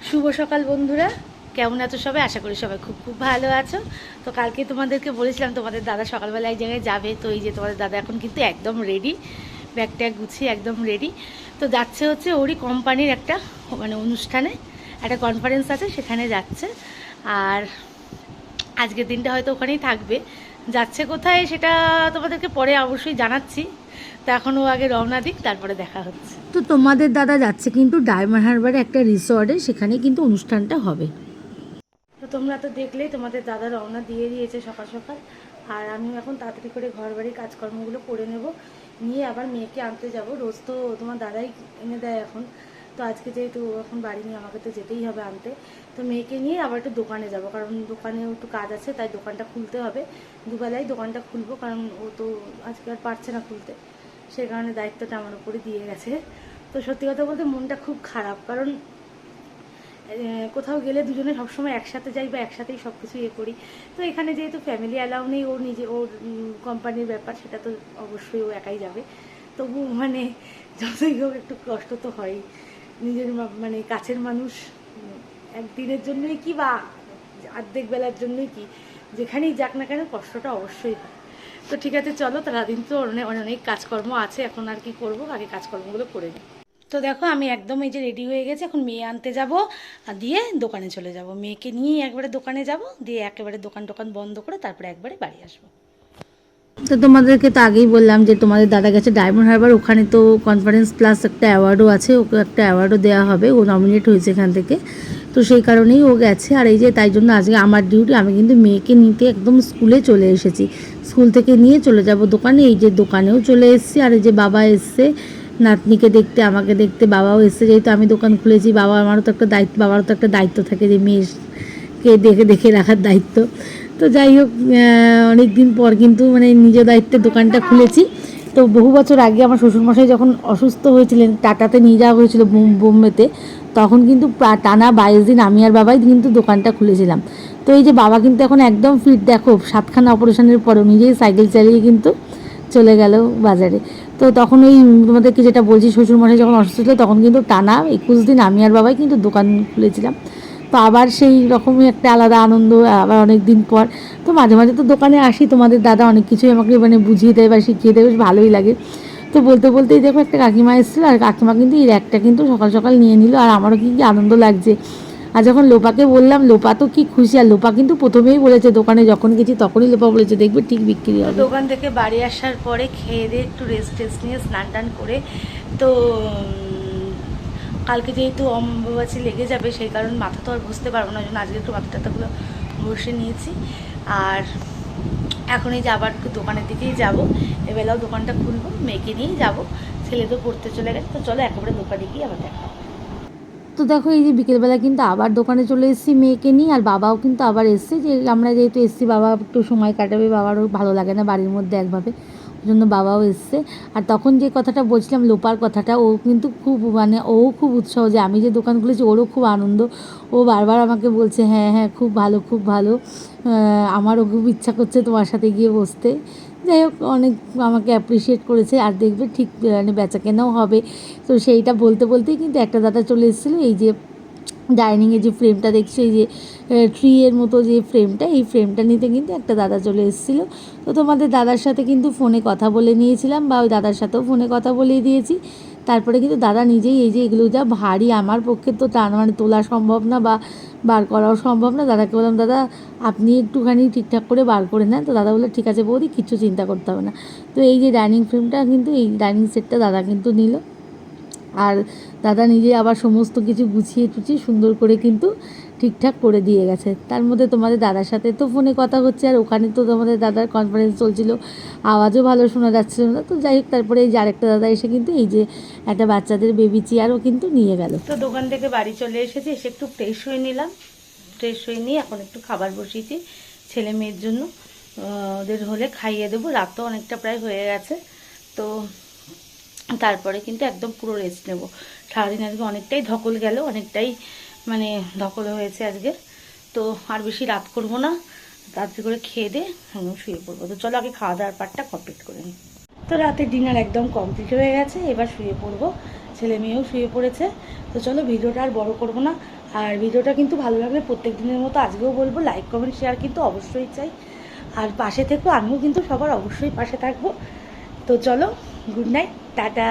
শুভ সকাল বন্ধুরা, কেমন আছো সবাই? আশা করি সবাই খুব খুব ভালো আছো। তো কালকে তোমাদেরকে বলেছিলাম তোমাদের দাদা সকালবেলা এক জায়গায় যাবে, তো এই যে তোমাদের দাদা এখন কিন্তু একদম রেডি, ব্যাগ ট্যাগ গুছিয়ে একদম রেডি। তো যাচ্ছে হচ্ছে ওরই কোম্পানির একটা মানে অনুষ্ঠানে, একটা কনফারেন্স আছে, সেখানে যাচ্ছে। আর আজকের দিনটা হয়তো ওখানেই থাকবে। যাচ্ছে কোথায় সেটা তোমাদেরকে পরে অবশ্যই জানাচ্ছি। তো এখন ও আগে রওনা দিক, তারপরে দেখা হচ্ছে। তো তোমাদের দাদা যাচ্ছে কিন্তু ডায়মন্ড হারবারে একটা রিসর্টে, সেখানে কিন্তু অনুষ্ঠানটা হবে। তো তোমরা তো দেখলেই তোমাদের দাদা রওনা দিয়ে দিয়েছে সকাল সকাল। আর আমিও এখন তাড়াতাড়ি করে ঘর বাড়ির কাজকর্মগুলো করে নেব, নিয়ে আবার মেয়েকে আনতে যাব। রোজ তো তোমার দাদাই এনে দেয় এখন, তো আজকে যেহেতু এখন বাড়ি নিয়ে আমাকে তো যেতেই হবে আনতে। তো মেয়েকে নিয়ে আবার একটু দোকানে যাব, কারণ দোকানেও একটু কাজ আছে, তাই দোকানটা খুলতে হবে। দুবেলাই দোকানটা খুলবো, কারণ ও তো আজকে আর পারছে না খুলতে, সেই কারণে দায়িত্বটা আমার উপরে দিয়ে গেছে। তো সত্যি কথা বলতে মনটা খুব খারাপ, কারণ কোথাও গেলে দুজনে সবসময় একসাথে যাই বা একসাথেই সব কিছু ইয়ে করি। তো এখানে যেহেতু ফ্যামিলি অ্যালাউ নেই, ওর নিজে ওর কোম্পানির ব্যাপার, সেটা তো অবশ্যই ও একাই যাবে। তবু মানে যতই হোক একটু কষ্ট তো হয়ই। নিজের মানে কাছের মানুষ একদিনের জন্যই কি বা অর্ধেক বেলার জন্যই কি, যেখানেই যাক না কেন কষ্টটা অবশ্যই হয়। তো ঠিক আছে, চলো, সারাদিন তো অনেক অনেক কাজকর্ম আছে, এখন আর কি করবো, আগে কাজকর্মগুলো করে নিই। তো দেখো আমি একদম এই যে রেডি হয়ে গেছি, এখন মেয়ে আনতে যাব, আর দিয়ে দোকানে চলে যাব। মেয়েকে নিয়ে একবারে দোকানে যাব, দিয়ে একেবারে দোকান টোকান বন্ধ করে তারপরে একবারে বাড়ি আসবো। তো তোমাদেরকে তো আগেই বললাম যে তোমাদের দাদা গেছে ডায়মন্ড হারবার, ওখানে তো কনফারেন্স প্লাস একটা অ্যাওয়ার্ডও আছে, ওকে একটা অ্যাওয়ার্ডও দেওয়া হবে, ও নমিনেট হয়েছে এখান থেকে। তো সেই কারণেই ও গেছে। আর এই যে তাই জন্য আজকে আমার ডিউটি, আমি কিন্তু মেয়েকে নিতে একদম স্কুলে চলে এসেছি। স্কুল থেকে নিয়ে চলে যাব দোকানে। এই যে দোকানেও চলে এসেছি, আর এই যে বাবা এসছে নাতনিকে দেখতে, আমাকে দেখতে। বাবাও এসছে, যেহেতু আমি দোকান খুলেছি, আমারও তো একটা দায়িত্ব, বাবারও তো একটা দায়িত্ব থাকে যে মেয়েকে দেখে দেখে রাখার দায়িত্ব। তো যাই হোক, অনেক দিন পর কিন্তু মানে নিজ দায়িত্বে দোকানটা খুলেছি। তো বহু বছর আগে আমার শ্বশুরমশাই যখন অসুস্থ হয়েছিলেন, টাটাতে নিয়ে যাওয়া হয়েছিল বোম্বেতে, তখন কিন্তু টানা 22 দিন আমি আর বাবাই কিন্তু দোকানটা খুলেছিলাম। তো এই যে বাবা কিন্তু এখন একদম ফিট, দেখো 7খানা অপারেশনের পরেও নিজেই সাইকেল চালিয়ে কিন্তু চলে গেল বাজারে। তো তখন ওই তোমাদেরকে যেটা বলছি, শ্বশুরমশাই যখন অসুস্থ ছিল তখন কিন্তু টানা 21 দিন আমি আর বাবাই কিন্তু দোকান খুলেছিলাম। তো আবার সেই রকমই একটা আলাদা আনন্দ, আবার অনেক দিন পর। তো মাঝে মাঝে তো দোকানে আসি, তোমাদের দাদা অনেক কিছুই আমাকে মানে বুঝিয়ে দেয় বা শিখিয়ে দেয়, বেশ ভালোই লাগে। তো বলতে বলতেই দেখো একটা কাকিমা এসেছিলো, আর কাকিমা কিন্তু এই র্যাকটা কিন্তু সকাল সকাল নিয়ে নিল, আর আমারও কি কি আনন্দ লাগছে। আর যখন লোপাকে বললাম, লোপা তো কি খুশি। আর লোপা কিন্তু প্রথমেই বলেছে, দোকানে যখন গেছি তখনই লোপা বলেছে দেখবে ঠিক বিক্রি হবে। দোকান থেকে বাড়ি আসার পরে খেয়ে দিয়ে একটু রেস্ট টেস্ট নিয়ে স্নান টান করে, তো কালকে যেহেতু অম্বুবাচী লেগে যাবে, সেই কারণে মাথা তো আর ঘষতে পারবো না, ওই জন্য আজকে একটু মাথা টাথাগুলো ঘষে নিয়েছি। আর এখন এই যে আবার একটু দোকানের দিকেই যাবো, এবেলাও দোকানটা খুলবো, মেয়েকে নিয়েই যাবো। ছেলে তো পড়তে চলে গেছে, তো চলো একেবারে দোকানে গিয়ে আবার দেখা হবে। তো দেখো এই যে বিকেলবেলা কিন্তু আবার দোকানে চলে এসেছি মেয়েকে নিয়ে, আর বাবাও কিন্তু আবার এসছে। যে আমরা যেহেতু এসেছি, বাবা একটু সময় কাটাবে, বাবারও ভালো লাগে না বাড়ির মধ্যে একভাবে, ওই জন্য বাবাও এসছে। আর তখন যে কথাটা বলছিলাম লোপার কথাটা, ও কিন্তু খুব মানে ও খুব উৎসাহ যে আমি যে দোকান খুলেছি, ওরও খুব আনন্দ। ও বারবার আমাকে বলছে হ্যাঁ হ্যাঁ খুব ভালো খুব ভালো, আমারও খুব ইচ্ছা করছে তোমার সাথে গিয়ে বসতে। যাই হোক, অনেক আমাকে অ্যাপ্রিসিয়েট করেছে। আর দেখবে ঠিক মানে বেচা কেনাও হবে। তো সেইটা বলতে বলতেই কিন্তু একটা দাদা চলে এসেছিলো। এই যে ডাইনিংয়ে যে ফ্রেমটা দেখছো, এই যে ট্রি এর মতো যে ফ্রেমটা, এই ফ্রেমটা নিতে কিন্তু একটা দাদা চলে এসেছিলো। তো তোমাদের দাদার সাথে কিন্তু ফোনে কথা বলে নিয়েছিলাম, বা ওই দাদার সাথেও ফোনে কথা বলিয়ে দিয়েছি। তারপরে কিন্তু দাদা নিজেই, এই যে এগুলো যা ভারী, আমার পক্ষে তো মানে তোলা সম্ভব না বা বার করাও সম্ভব না। দাদাকে বললাম দাদা আপনি একটুখানি ঠিকঠাক করে বার করে নেন। তো দাদা বললো ঠিক আছে বৌদি, কিচ্ছু চিন্তা করতে হবে না। তো এই যে ডাইনিং ফ্রেমটা কিন্তু, এই ডাইনিং সেটটা দাদা কিন্তু নিল। আর দাদা নিজে আবার সমস্ত কিছু গুছিয়ে টুছিয়ে সুন্দর করে কিন্তু ঠিকঠাক করে দিয়ে গেছে। তার মধ্যে তোমাদের দাদার সাথে তো ফোনে কথা হচ্ছে, আর ওখানে তো তোমাদের দাদার কনফারেন্স চলছিল, আওয়াজও ভালো শোনা যাচ্ছিল না। তো যাই হোক, তারপরে এই যে আরেকটা দাদা এসে কিন্তু এই যে একটা বাচ্চাদের বেবি চেয়ারও কিন্তু নিয়ে গেল। তো দোকান থেকে বাড়ি চলে এসেছি, এসে একটু ফ্রেশ হয়ে নিলাম। ফ্রেশ হয়ে নিয়ে এখন একটু খাবার বসিয়েছি ছেলে মেয়ের জন্য, ওদের হলে খাইয়ে দেবো। রাত তো অনেকটা প্রায় হয়ে গেছে। তো তারপরে কিন্তু একদম পুরো রেস্ট নেব। সারাদিন আজকে অনেকটাই ধকল গেল, অনেকটাই মানে ধকল হয়েছে আজকে। তো আর বেশি রাত করব না, তাড়াতাড়ি করে খেয়ে দিয়ে একদম শুয়ে পড়বো। তো চলো আগে খাওয়া দাওয়ার পার্টটা কমপ্লিট করে নিই। তো রাতের ডিনার একদম কমপ্লিট হয়ে গেছে, এবার শুয়ে পড়বো। ছেলে মেয়েও শুয়ে পড়েছে। তো চলো ভিডিওটা আর বড় করবো না, আর ভিডিওটা কিন্তু ভালো লাগলে প্রত্যেক দিনের মতো আজকেও বলবো লাইক কমেন্ট শেয়ার কিন্তু অবশ্যই চাই। আর পাশে থেকেও, আমিও কিন্তু সবার অবশ্যই পাশে থাকবো। তো চলো, গুড নাইট, টাটা।